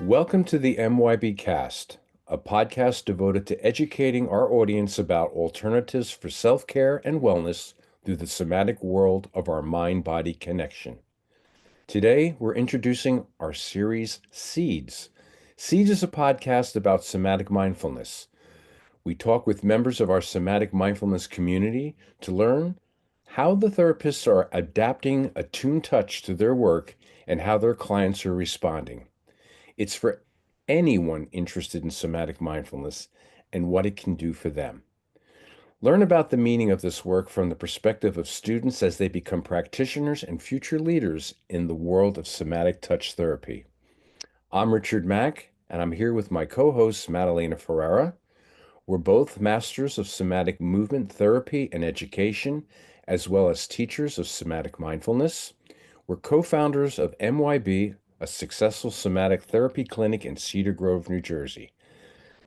Welcome to the MYB Cast, a podcast devoted to educating our audience about alternatives for self-care and wellness through the somatic world of our mind-body connection. Today, we're introducing our series, Seeds. Seeds is a podcast about somatic mindfulness. We talk with members of our somatic mindfulness community to learn how the therapists are adapting a tuned touch to their work and how their clients are responding. It's for anyone interested in somatic mindfulness and what it can do for them. Learn about the meaning of this work from the perspective of students as they become practitioners and future leaders in the world of somatic touch therapy. I'm Richard Mack, and I'm here with my co-host, Madelana Ferrara. We're both masters of somatic movement therapy and education, as well as teachers of somatic mindfulness. We're co-founders of MYB, a successful somatic therapy clinic in Cedar Grove, New Jersey.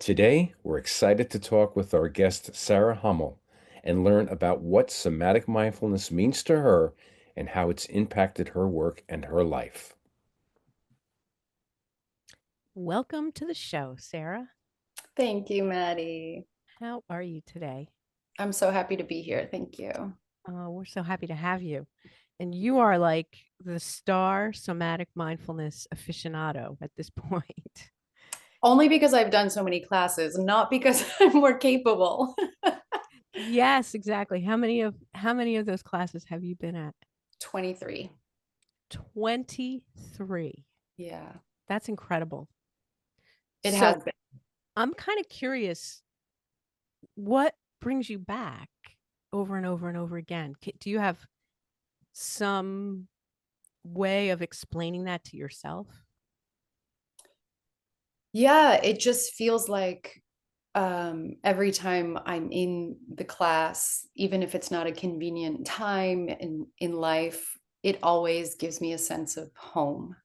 Today, we're excited to talk with our guest, Sarah Hummel, and learn about what somatic mindfulness means to her and how it's impacted her work and her life. Welcome to the show, Sarah. Thank you, Maddie. How are you today? I'm so happy to be here. Thank you. We're so happy to have you. And you are like the star somatic mindfulness aficionado at this point. Only because I've done so many classes, not because I'm more capable. Yes, exactly. How many of those classes have you been at? 23. 23. Yeah, That's incredible. it So has been. I'm kind of curious, what brings you back over and over and over again? Do you have some way of explaining that to yourself? Yeah, it just feels like every time I'm in the class, even if it's not a convenient time in life, it always gives me a sense of home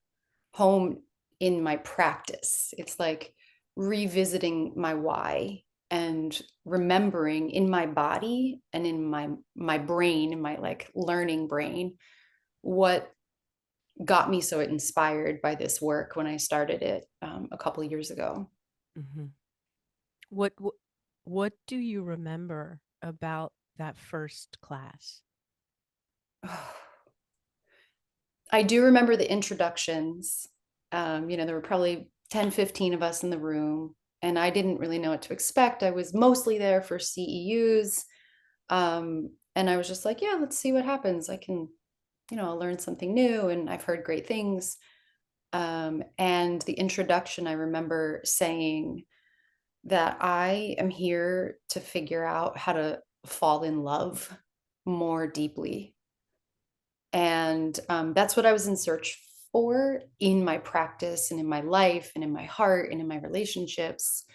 in my practice. It's like revisiting my why and remembering in my body and in my brain, in my like learning brain, what got me so inspired by this work when I started it a couple of years ago. Mhm. What do you remember about that first class? I do remember the introductions. There were probably 10, 15 of us in the room, and I didn't really know what to expect. I was mostly there for CEUs. And I was just like, yeah, let's see what happens. I can, I'll learn something new, and I've heard great things. And the introduction, I remember saying that I am here to figure out how to fall in love more deeply. And that's what I was in search for in my practice and in my life and in my heart and in my relationships.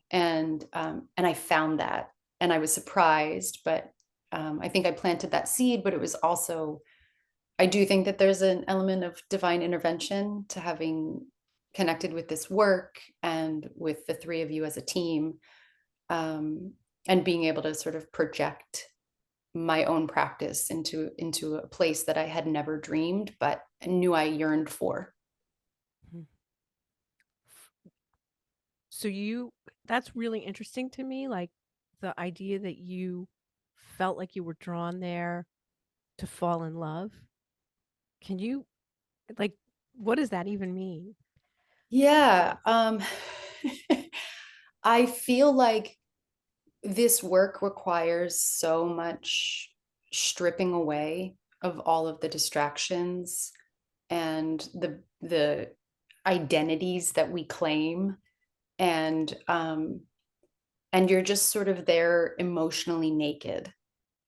And I found that, and I was surprised, but I think I planted that seed. But it was also, I do think that there's an element of divine intervention to having connected with this work and with the three of you as a team, and being able to sort of project my own practice into a place that I had never dreamed but knew I yearned for. Mhm. So that's really interesting to me, like the idea that you felt like you were drawn there to fall in love. Can you like what does that even mean? Yeah, I feel like this work requires so much stripping away of all of the distractions and the identities that we claim, and you're just sort of there emotionally naked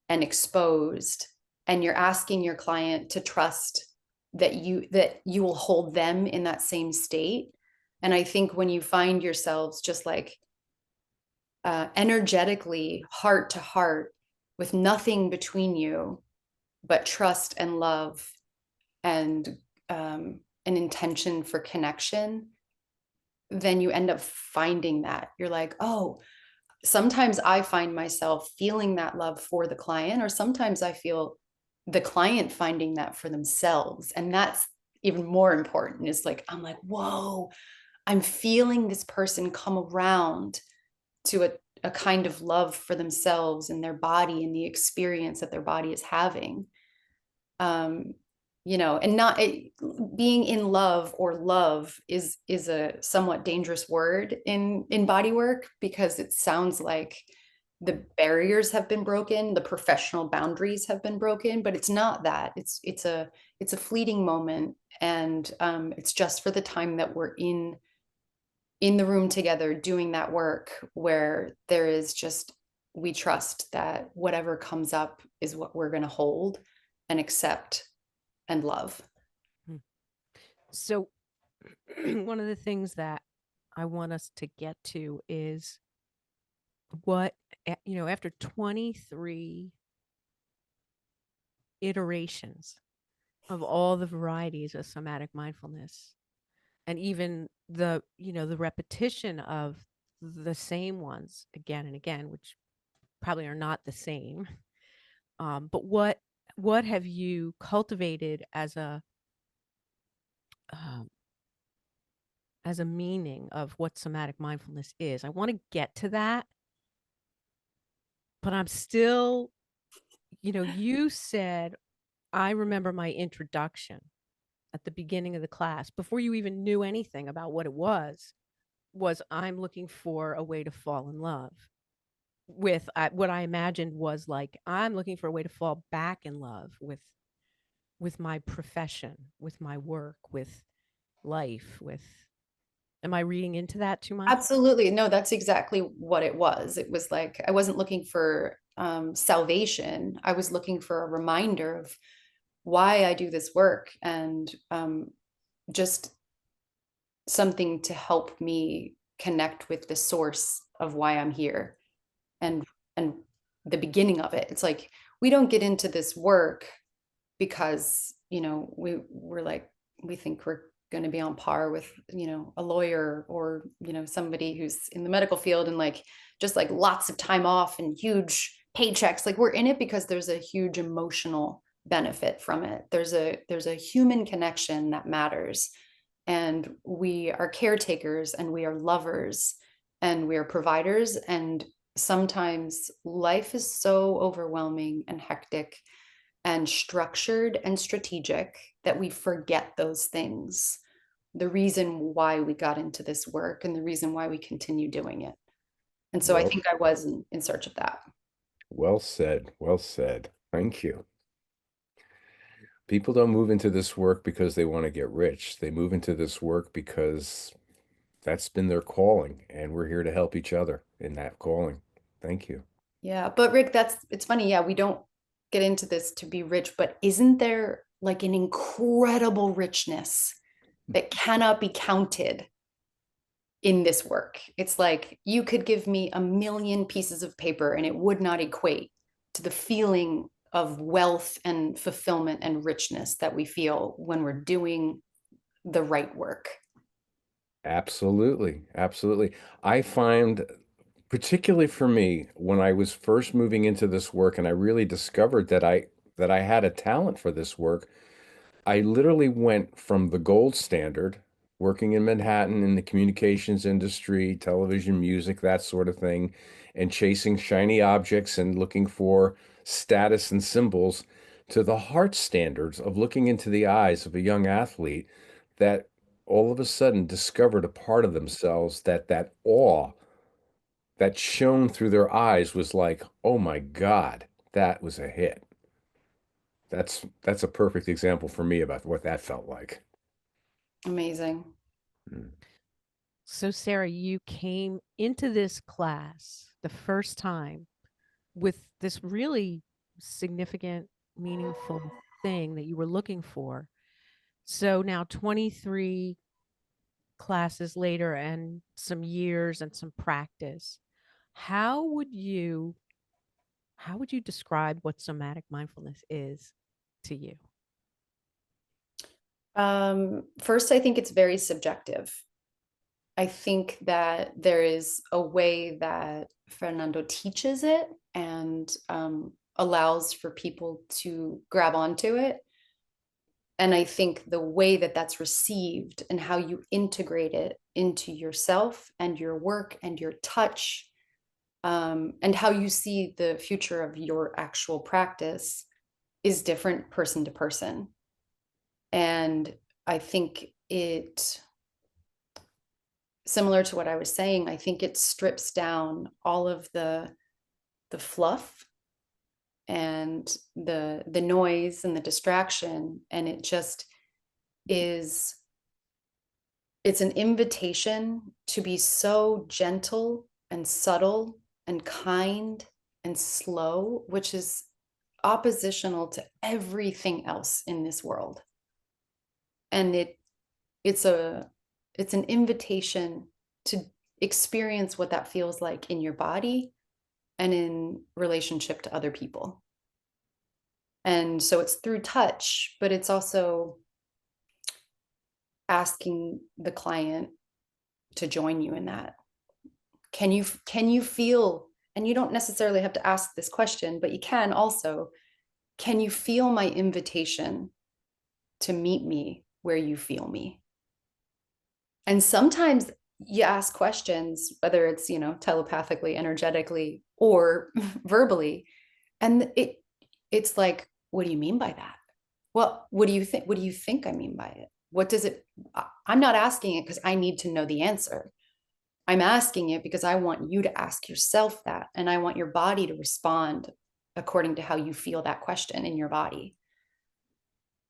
and exposed, and you're asking your client to trust that you will hold them in that same state. And I think when you find yourselves just like energetically heart to heart with nothing between you but trust and love and an intention for connection, then you end up finding that you're like, oh, sometimes I find myself feeling that love for the client, or sometimes I feel the client finding that for themselves. And that's even more important. Is like, I'm like, whoa, I'm feeling this person come around to a kind of love for themselves and their body and the experience that their body is having. You know, and not being in love, or love is a somewhat dangerous word in body work, because it sounds like the barriers have been broken, the professional boundaries have been broken, but it's not that. It's a fleeting moment, and it's just for the time that we're in the room together doing that work, where there is just, we trust that whatever comes up is what we're going to hold and accept and love. So one of the things that I want us to get to is what, you know, after 23 iterations of all the varieties of somatic mindfulness, and even the, you know, the repetition of the same ones again and again, which probably are not the same, but what have you cultivated um, as a meaning of what somatic mindfulness is? I want to get to that, but I'm still, you know, you said, I remember my introduction at the beginning of the class before you even knew anything about what it was I'm looking for a way to fall in love with, what I imagined was like, I'm looking for a way to fall back in love with my profession, with my work, with life, with, am I reading into that too much? Absolutely. No, that's exactly what it was. It was like, I wasn't looking for salvation. I was looking for a reminder of why I do this work, and just something to help me connect with the source of why I'm here, and and the beginning of it. It's like, we don't get into this work because, you know, we're like, we think we're going to be on par with, you know, a lawyer, or, you know, somebody who's in the medical field, and like, just like lots of time off and huge paychecks. Like, we're in it because there's a huge emotional benefit from it. There's a human connection that matters, and we are caretakers, and we are lovers, and we are providers. And sometimes life is so overwhelming and hectic and structured and strategic that we forget those things, the reason why we got into this work and the reason why we continue doing it. And so I Well, think I was in search of that. well said. Well said. Thank you. People don't move into this work because they want to get rich. They move into this work because that's been their calling, and we're here to help each other in that calling. Thank you. Yeah, but Rick, it's funny. Yeah, we don't get into this to be rich, but isn't there like an incredible richness that cannot be counted in this work? It's like, you could give me a million pieces of paper and it would not equate to the feeling of wealth and fulfillment and richness that we feel when we're doing the right work. Absolutely. Absolutely. I find, particularly for me, when I was first moving into this work and I really discovered that I had a talent for this work, I literally went from the gold standard, working in Manhattan in the communications industry, television, music, that sort of thing, and chasing shiny objects and looking for status and symbols, to the heart standards of looking into the eyes of a young athlete that all of a sudden discovered a part of themselves, that awe that shone through their eyes was like, oh my God, that was a hit. That's a perfect example for me about what that felt like. Amazing. Mm. So, Sarah, you came into this class the first time with this really significant, meaningful thing that you were looking for. So now 23 classes later and some years and some practice, how would you how would you describe what somatic mindfulness is to you? First, I think it's very subjective. I think that there is a way that Fernando teaches it, and allows for people to grab onto it. And I think the way that that's received and how you integrate it into yourself and your work and your touch, and how you see the future of your actual practice is different person to person. And I think it, similar to what I was saying, I think it strips down all of the fluff and the noise and the distraction, and it just is, it's an invitation to be so gentle and subtle and kind and slow, which is oppositional to everything else in this world. And it's an invitation to experience what that feels like in your body and in relationship to other people. And so it's through touch, but it's also asking the client to join you in that. Can you feel, and you don't necessarily have to ask this question, but you can also, can you feel my invitation to meet me where you feel me? And sometimes you ask questions, whether it's, telepathically, energetically, or verbally, and it's like, what do you mean by that? Well, what do you think? What do you think I mean by it? What does it? I'm not asking it because I need to know the answer. I'm asking it because I want you to ask yourself that, and I want your body to respond according to how you feel that question in your body.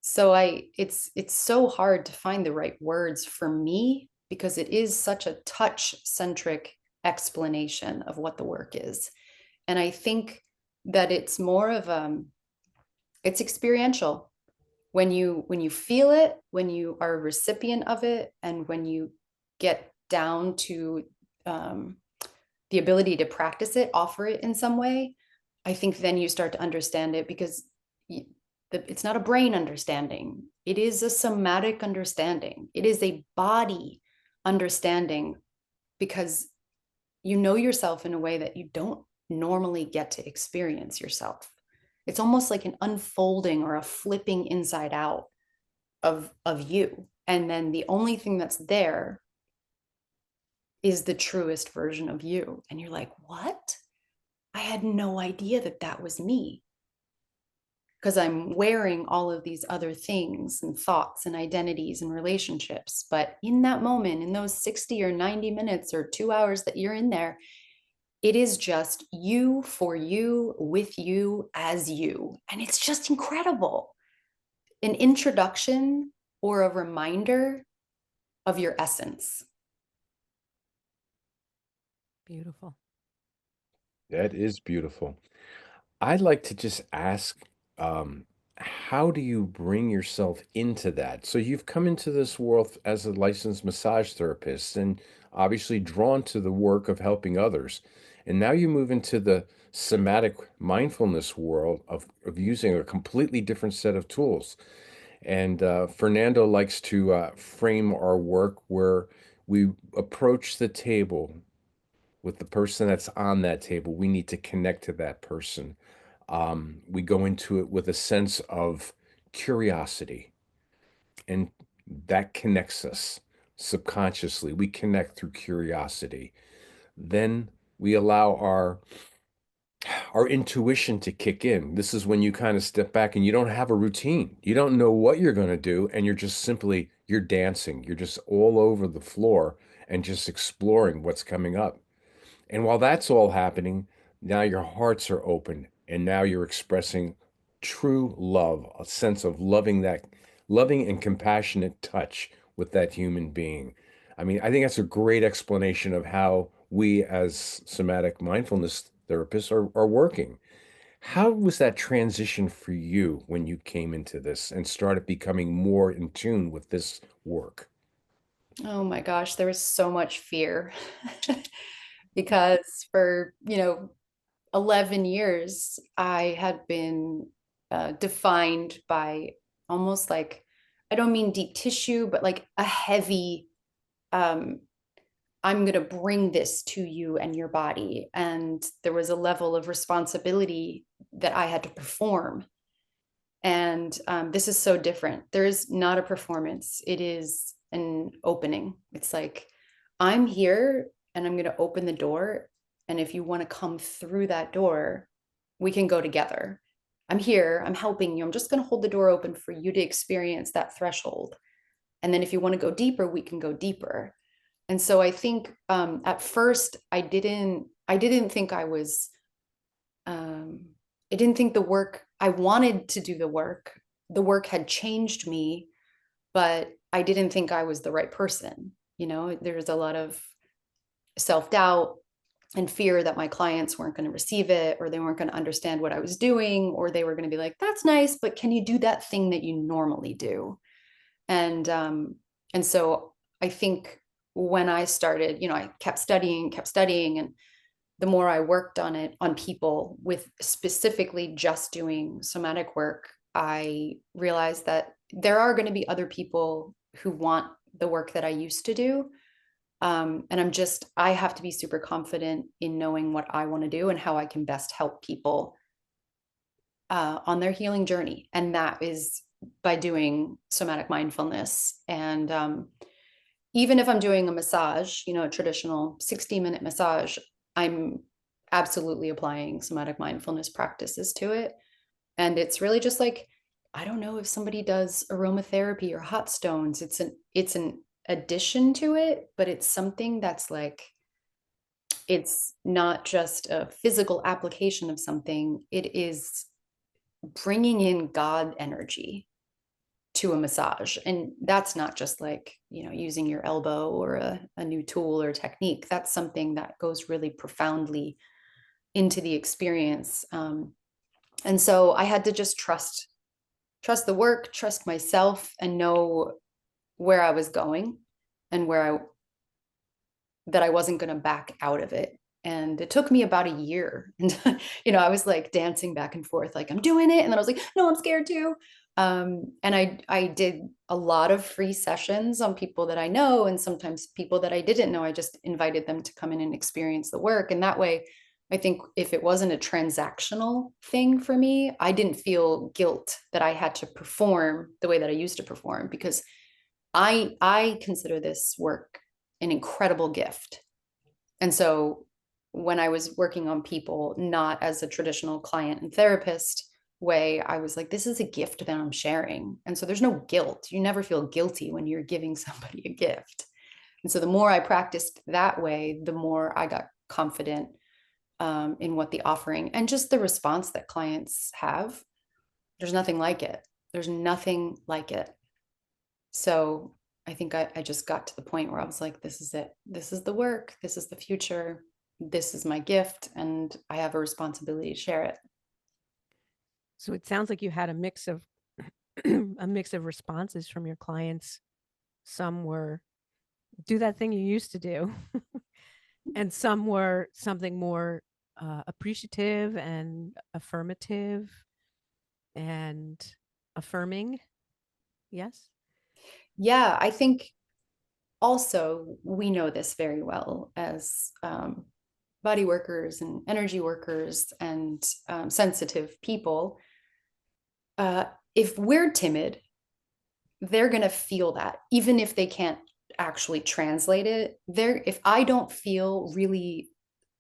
So it's so hard to find the right words for me, because it is such a touch-centric explanation of what the work is. And I think that it's more of it's experiential. When you feel it, when you are a recipient of it, and when you get down to the ability to practice it, offer it in some way, I think then you start to understand it, because it's not a brain understanding. It is a somatic understanding. It is a body understanding, because you know yourself in a way that you don't normally get to experience yourself. It's almost like an unfolding or a flipping inside out of you. And then the only thing that's there is the truest version of you. And you're like, what? I had no idea that that was me, because I'm wearing all of these other things and thoughts and identities and relationships. But in that moment, in those 60 or 90 minutes or 2 hours that you're in there, it is just you, for you, with you, as you. And it's just incredible. An introduction or a reminder of your essence. Beautiful. That is beautiful. I'd like to just ask, how do you bring yourself into that? So you've come into this world as a licensed massage therapist and obviously drawn to the work of helping others. And now you move into the somatic mindfulness world of using a completely different set of tools. And Fernando likes to frame our work where we approach the table with the person that's on that table. We need to connect to that person. We go into it with a sense of curiosity, and that connects us subconsciously. We connect through curiosity. Then we allow our intuition to kick in. This is when you kind of step back and you don't have a routine. You don't know what you're going to do, and you're dancing. You're just all over the floor and just exploring what's coming up. And while that's all happening, now your hearts are open, and now you're expressing true love, a sense of loving and compassionate touch with that human being. I mean, I think that's a great explanation of how we as somatic mindfulness therapists are working. How was that transition for you when you came into this and started becoming more in tune with this work? Oh my gosh, there was so much fear because for, 11 years, I had been defined by almost like, I don't mean deep tissue, but like a heavy, um, I'm going to bring this to you and your body. And there was a level of responsibility that I had to perform. And this is so different. There is not a performance. It is an opening. It's like I'm here and I'm going to open the door. And if you want to come through that door, we can go together. I'm here, I'm helping you. I'm just going to hold the door open for you to experience that threshold. And then if you want to go deeper, we can go deeper. And so I think at first I didn't think I was, I didn't think the work, I wanted to do the work. The work had changed me, but I didn't think I was the right person. You know, there's a lot of self-doubt and fear that my clients weren't going to receive it, or they weren't going to understand what I was doing, or they were going to be like, that's nice, but can you do that thing that you normally do? And so I think when I started, you know, I kept studying, and the more I worked on it, on people with specifically just doing somatic work, I realized that there are going to be other people who want the work that I used to do. And I have to be super confident in knowing what I want to do and how I can best help people on their healing journey. And that is by doing somatic mindfulness. And even if I'm doing a massage, you know, a traditional 60-minute massage, I'm absolutely applying somatic mindfulness practices to it. And it's really just like, I don't know if somebody does aromatherapy or hot stones, it's an addition to it, but it's something that's like, it's not just a physical application of something, it is bringing in God energy to a massage. And that's not just like, you know, using your elbow or a new tool or technique. That's something that goes really profoundly into the experience. And so I had to just trust the work, trust myself, and know where I was going and that I wasn't going to back out of it. And it took me about a year. And, you know, I was like dancing back and forth, like, I'm doing it. And then I was like, no, I'm scared too. And I did a lot of free sessions on people that I know, and sometimes people that I didn't know. I just invited them to come in and experience the work. And that way, I think if it wasn't a transactional thing for me, I didn't feel guilt that I had to perform the way that I used to perform, because I consider this work an incredible gift. And so when I was working on people, not as a traditional client and therapist way, I was like, this is a gift that I'm sharing. And so there's no guilt. You never feel guilty when you're giving somebody a gift. And so the more I practiced that way, the more I got confident in what the offering and just the response that clients have. There's nothing like it. There's nothing like it. So I think I just got to the point where I was like, this is it. This is the work. This is the future. This is my gift. And I have a responsibility to share it. So it sounds like you had a mix of a mix of responses from your clients. Some were do that thing you used to do, and some were something more appreciative and affirmative and affirming. Yes. Yeah, I think also we know this very well as body workers and energy workers and sensitive people. If we're timid, they're going to feel that, even if they can't actually translate it. If I don't feel really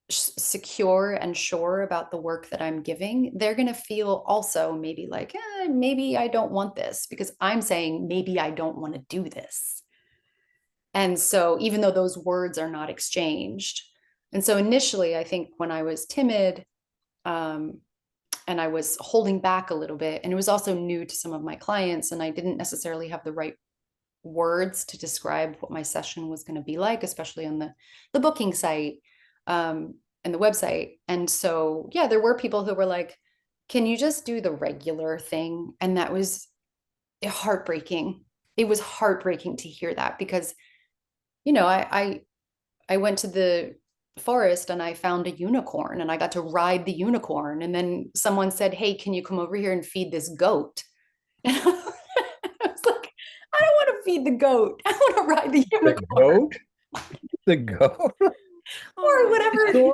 secure and sure about the work that I'm giving, they're going to feel also maybe like, maybe I don't want this, because I'm saying maybe I don't want to do this. And so even though those words are not exchanged. And so initially, I think when I was timid, and I was holding back a little bit, and it was also new to some of my clients, and I didn't necessarily have the right words to describe what my session was going to be like, especially on the booking site and the website. And so, yeah, there were people who were like, can you just do the regular thing? And that was heartbreaking. It was heartbreaking to hear that, because, you know, I went to the forest and I found a unicorn and I got to ride the unicorn. And then someone said, hey, can you come over here and feed this goat? And I was like, I don't want to feed the goat. I want to ride the unicorn. The goat? The goat? Or whatever.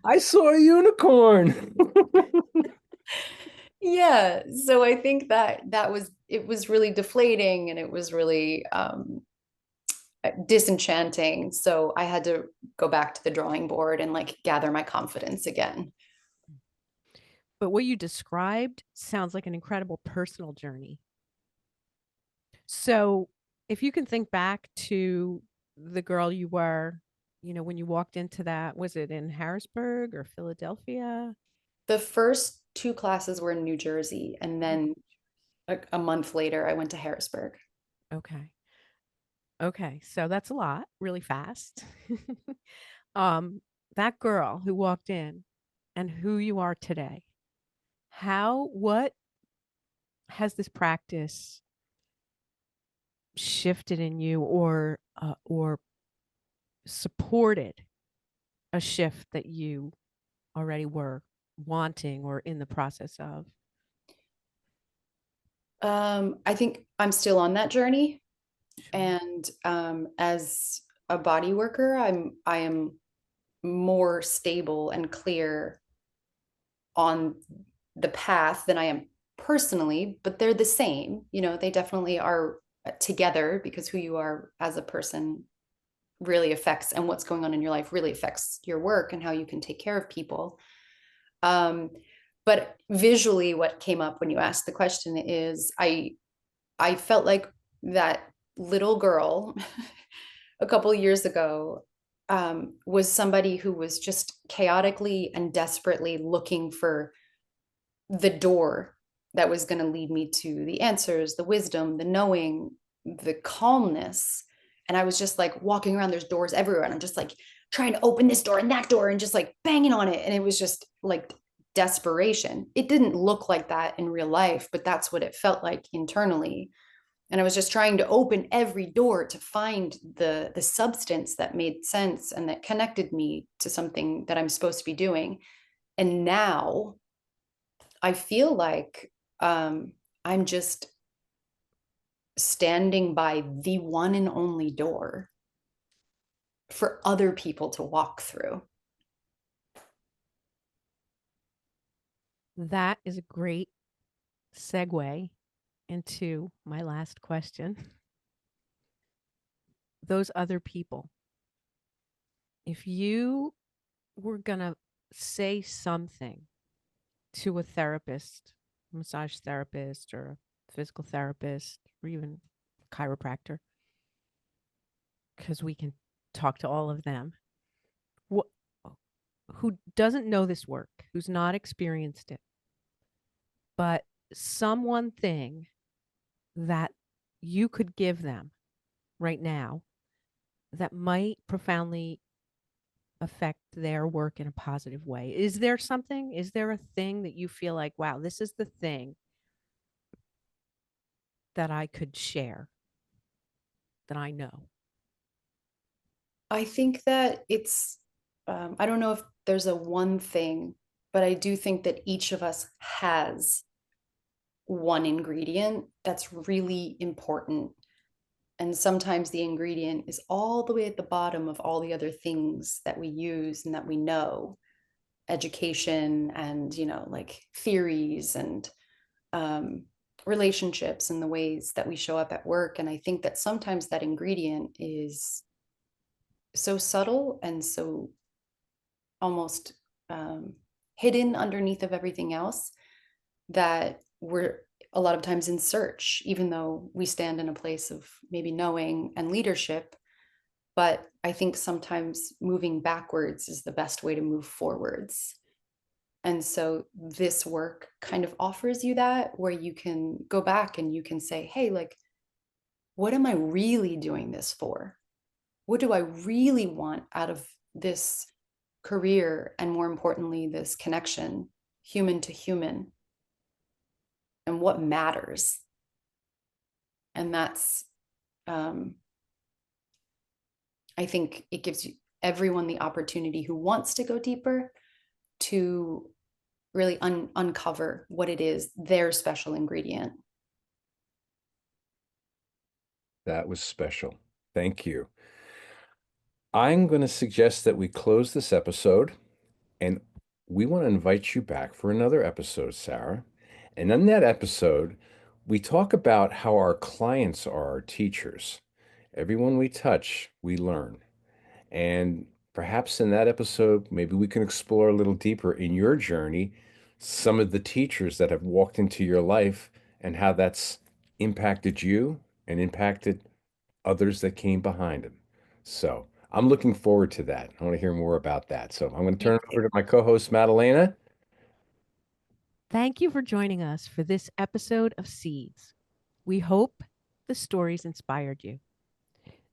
I saw a unicorn. Yeah. So I think that it was really deflating, and it was really disenchanting. So I had to go back to the drawing board and like gather my confidence again. But what you described sounds like an incredible personal journey. So, if you can think back to the girl you were, when you walked into that, was it in Harrisburg or Philadelphia? The first two classes were in New Jersey, and then a month later, I went to Harrisburg. Okay. Okay. So that's a lot, really fast. um, that girl who walked in and who you are today, what has this practice shifted in you or supported a shift that you already were wanting or in the process of? I think I'm still on that journey, Sure. and as a body worker, I am more stable and clear on the path than I am personally, but they're the same. They definitely are together, because who you are as a person really affects, and what's going on in your life really affects your work and how you can take care of people. But visually, what came up when you asked the question is I felt like that little girl a couple of years ago was somebody who was just chaotically and desperately looking for the door that was going to lead me to the answers, the wisdom, the knowing, the calmness. And I was just like walking around, there's doors everywhere. And I'm just like trying to open this door and that door and just like banging on it. And it was just like desperation. It didn't look like that in real life, but that's what it felt like internally. And I was just trying to open every door to find the substance that made sense and that connected me to something that I'm supposed to be doing. And now I feel like I'm just standing by the one and only door for other people to walk through. That is a great segue into my last question. Those other people, if you were going to say something to a therapist, massage therapist, or a physical therapist, or even a chiropractor, because we can talk to all of them, wh- who doesn't know this work, who's not experienced it, but some one thing that you could give them right now that might profoundly affect their work in a positive way? Is there something? Is there a thing that you feel like, wow, this is the thing that I could share that I know? I think that I don't know if there's a one thing, but I do think that each of us has one ingredient that's really important. And sometimes the ingredient is all the way at the bottom of all the other things that we use and that we know, education and, like theories and relationships and the ways that we show up at work. And I think that sometimes that ingredient is so subtle and so almost hidden underneath of everything else that we're a lot of times in search, even though we stand in a place of maybe knowing and leadership. But I think sometimes moving backwards is the best way to move forwards. And so this work kind of offers you that, where you can go back and you can say, hey, like, what am I really doing this for? What do I really want out of this career? And more importantly, this connection, human to human, and what matters. And that's, I think it gives you everyone the opportunity who wants to go deeper to really uncover what it is, their special ingredient. That was special. Thank you. I'm going to suggest that we close this episode, and we want to invite you back for another episode, Sarah. And in that episode, we talk about how our clients are our teachers Everyone we touch, we learn. And perhaps in that episode, maybe we can explore a little deeper in your journey some of the teachers that have walked into your life and how that's impacted you and impacted others that came behind them. So I'm looking forward to that. I want to hear more about that. So I'm going to Me turn it over too. to my co-host, Madelana. Thank you for joining us for this episode of Seeds. We hope the stories inspired you.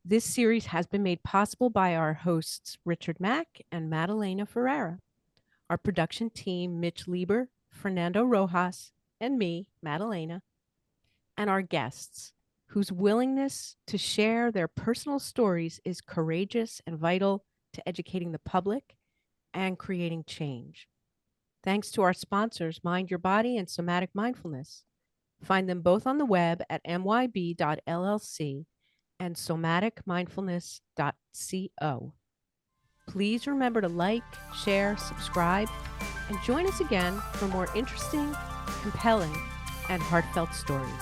This series has been made possible by our hosts, Richard Mack and Madelana Ferrara, our production team, Mitch Lieber, Fernando Rojas, and me, Madelana, and our guests, whose willingness to share their personal stories is courageous and vital to educating the public and creating change. Thanks to our sponsors, Mind Your Body and Somatic Mindfulness. Find them both on the web at myb.llc and somaticmindfulness.co. Please remember to like, share, subscribe, and join us again for more interesting, compelling, and heartfelt stories.